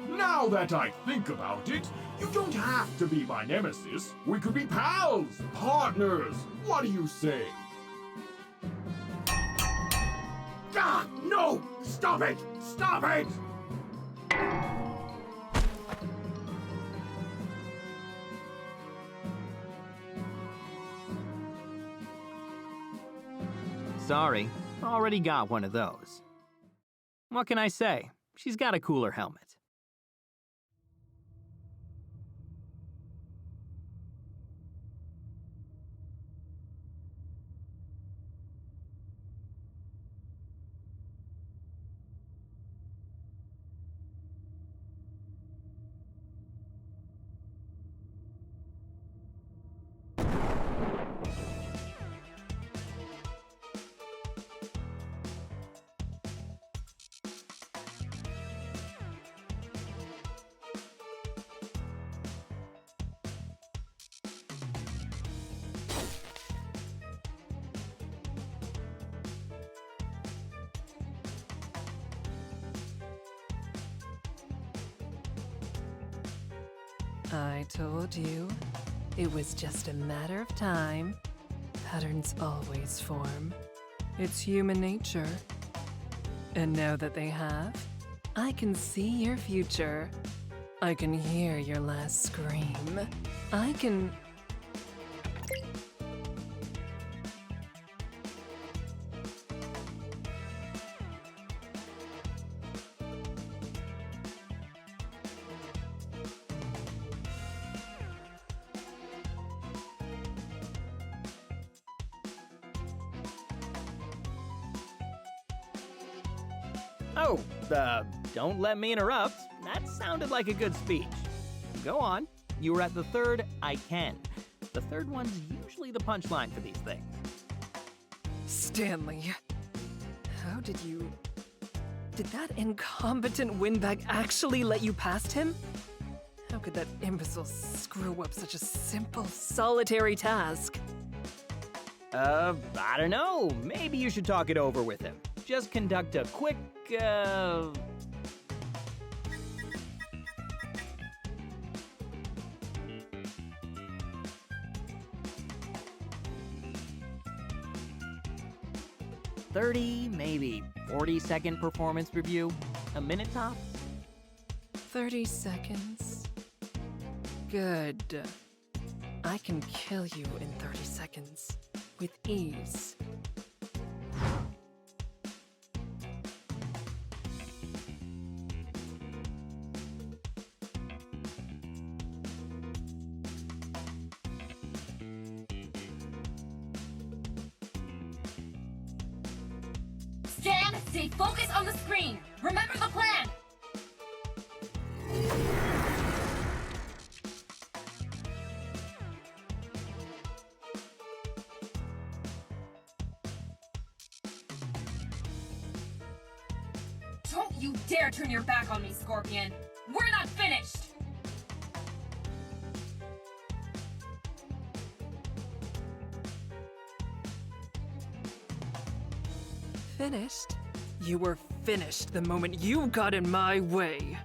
Now that I think about it, you don't have to be my nemesis. We could be pals, partners. What do you say? Ah, no! Stop it! Stop it! Sorry, already got one of those. What can I say? She's got a cooler helmet. I told you, it was just a matter of time. Patterns always form. It's human nature. And now that they have, I can see your future. I can hear your last scream. I can... Oh, don't let me interrupt. That sounded like a good speech. Go on. You were at the third I can. The third one's usually the punchline for these things. Stanley, how did you... Did that incompetent windbag actually let you past him? How could that imbecile screw up such a simple, solitary task? I don't know. Maybe you should talk it over with him. Just conduct a quick, 30, maybe 40-second performance review. A minute top? 30 seconds? Good. I can kill you in 30 seconds. With ease. Stan, stay focused on the screen. Remember the plan. Don't you dare turn your back on me, Scorpion! We're not finished! Finished? You were finished the moment you got in my way.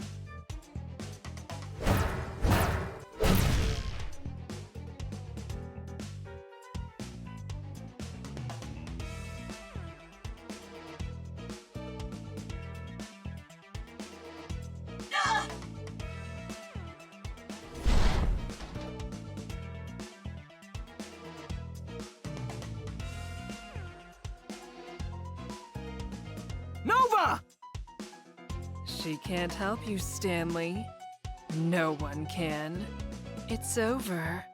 Nova! She can't help you, Stanley. No one can. It's over.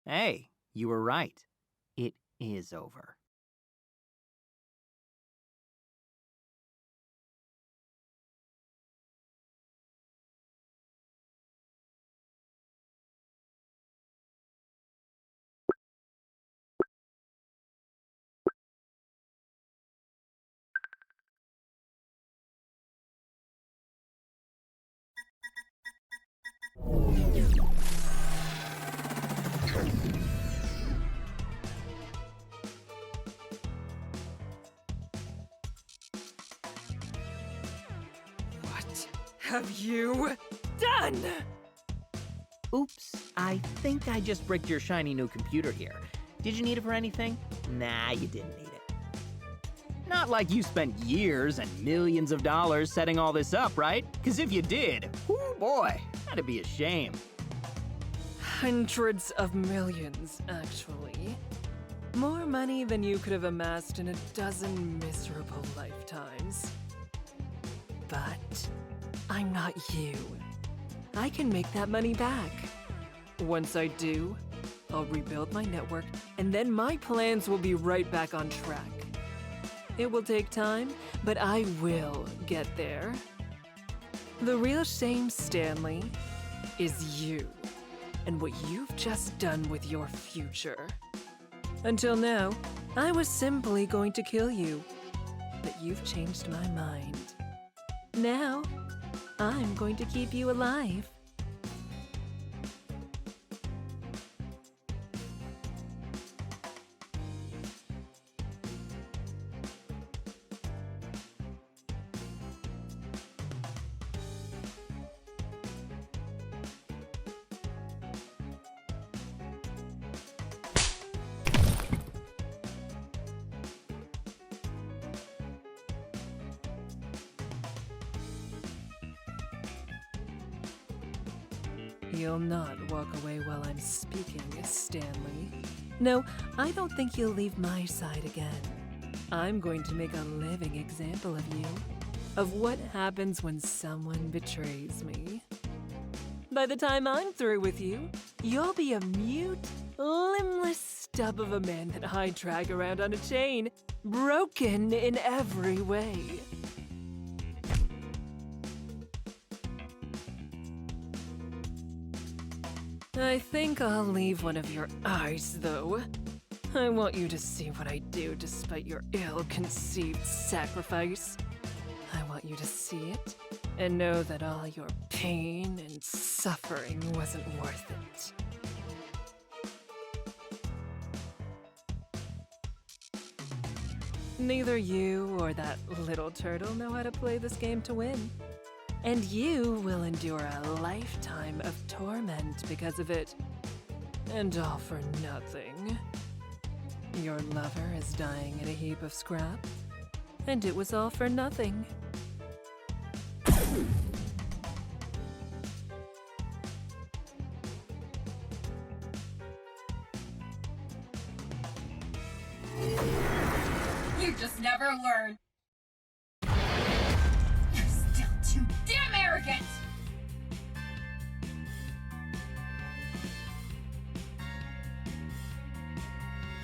Hey, you were right. It is over. What have you done? Oops, I think I just bricked your shiny new computer here. Did you need it for anything? Nah, you didn't need it. Not like you spent years and millions of dollars setting all this up, right? Because if you did, whoo boy, that'd be a shame. Hundreds of millions, actually. More money than you could have amassed in a dozen miserable lifetimes. But I'm not you. I can make that money back. Once I do, I'll rebuild my network, and then my plans will be right back on track. It will take time, but I will get there. The real shame, Stanley, is you, and what you've just done with your future. Until now, I was simply going to kill you, but you've changed my mind. Now, I'm going to keep you alive. You'll not walk away while I'm speaking, Stanley. No, I don't think you'll leave my side again. I'm going to make a living example of you, of what happens when someone betrays me. By the time I'm through with you, you'll be a mute, limbless stub of a man that I drag around on a chain, broken in every way. I think I'll leave one of your eyes, though. I want you to see what I do despite your ill-conceived sacrifice. I want you to see it and know that all your pain and suffering wasn't worth it. Neither you or that little turtle know how to play this game to win. And you will endure a lifetime of torment because of it. And all for nothing. Your lover is dying in a heap of scrap. And it was all for nothing. You just never learn. You're still too damn arrogant!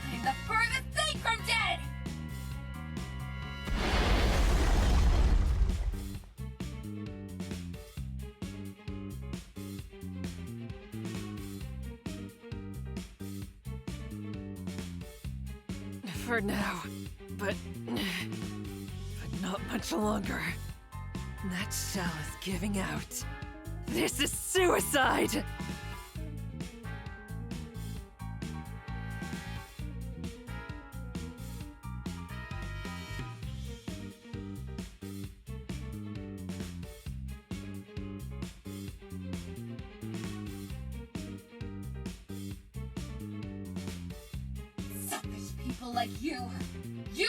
I'm the furthest thing from dead! for now, but not much longer. That shell is giving out. This is suicide! Selfish people like you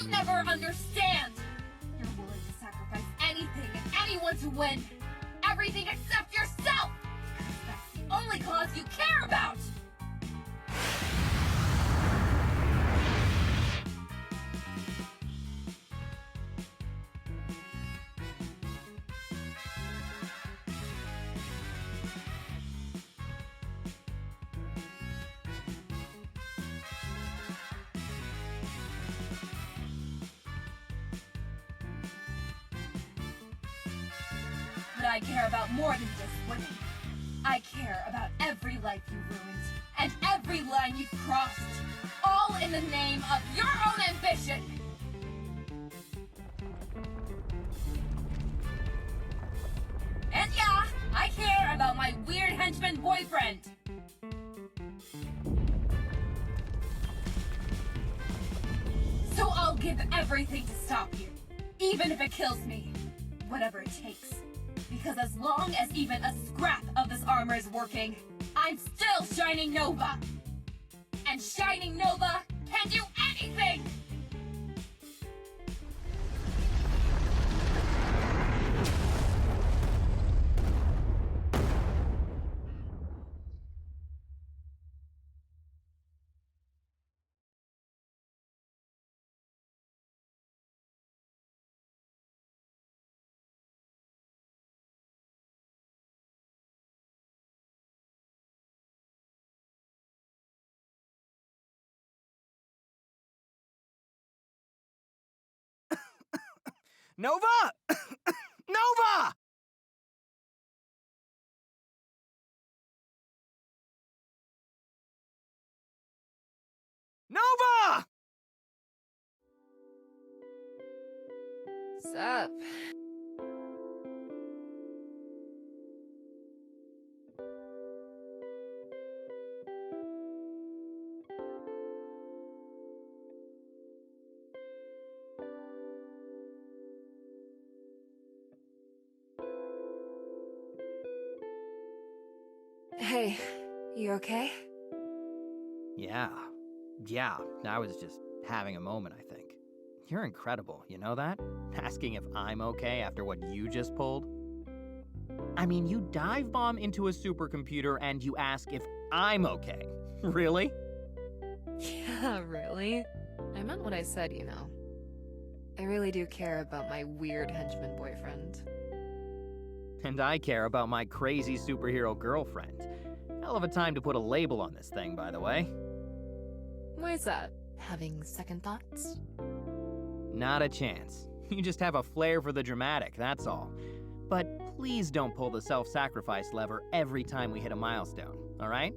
never understand! You're willing to sacrifice anything and anyone to win! Everything except yourself! Because that's the only cause you care about! But I care about more than just winning. I care about every life you ruined, and every line you've crossed, all in the name of your own ambition! And yeah, I care about my weird henchman boyfriend! So I'll give everything to stop you, even if it kills me. Whatever it takes. Because as long as even a scrap of this armor is working, I'm still Shining Nova! And Shining Nova can do anything! Nova! Nova! Nova! Sup? Hey, you okay? Yeah, I was just having a moment, I think. You're incredible, you know that? Asking if I'm okay after what you just pulled. I mean, you dive bomb into a supercomputer and you ask if I'm okay. Really? Yeah, really? I meant what I said, you know. I really do care about my weird henchman boyfriend. And I care about my crazy superhero girlfriend. Hell of a time to put a label on this thing, by the way. Why is that? Having second thoughts? Not a chance. You just have a flair for the dramatic, that's all. But please don't pull the self-sacrifice lever every time we hit a milestone, all right?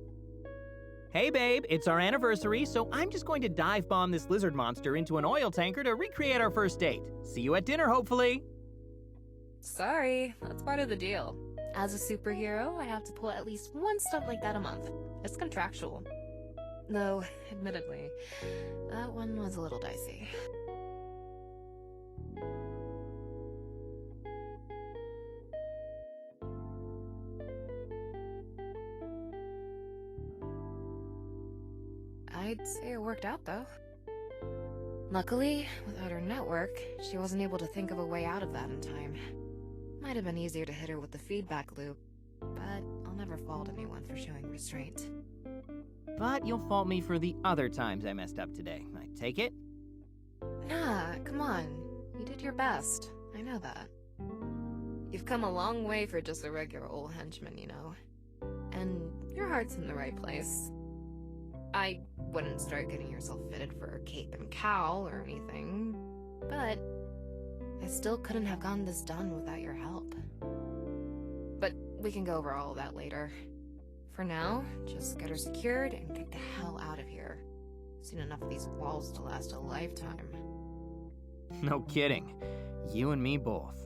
Hey babe, it's our anniversary, so I'm just going to dive bomb this lizard monster into an oil tanker to recreate our first date. See you at dinner, hopefully. Sorry, that's part of the deal. As a superhero, I have to pull at least one stunt like that a month. It's contractual. Though, admittedly, that one was a little dicey. I'd say it worked out, though. Luckily, without her network, she wasn't able to think of a way out of that in time. Might have been easier to hit her with the feedback loop, but I'll never fault anyone for showing restraint. But you'll fault me for the other times I messed up today, I take it? Nah, come on. You did your best. I know that. You've come a long way for just a regular old henchman, you know. And your heart's in the right place. I wouldn't start getting yourself fitted for a cape and cowl or anything, but I still couldn't have gotten this done without your help. But we can go over all of that later. For now, just get her secured and get the hell out of here. Seen enough of these walls to last a lifetime. No kidding. You and me both.